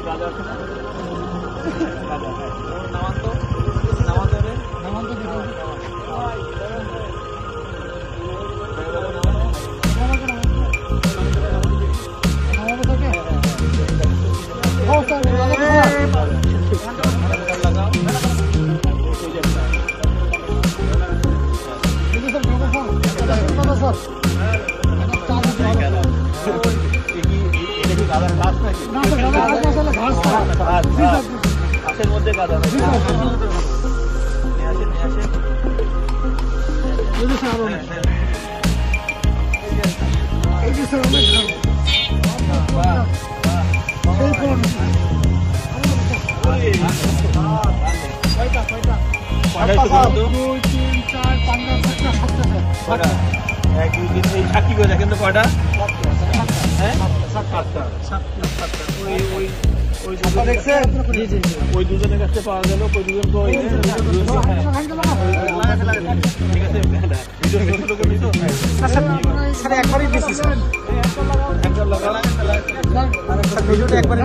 গাজা আছে না গাজা নামাতো নামাতো রে নামাতো দেখো ঘাসের মধ্যে গাদা সাক্ষী করে দেখেন তো কয়টা হ্যাঁ ওই দুজনের কাছে পাওয়া গেল ওই দুজন একবারই বেশি একবার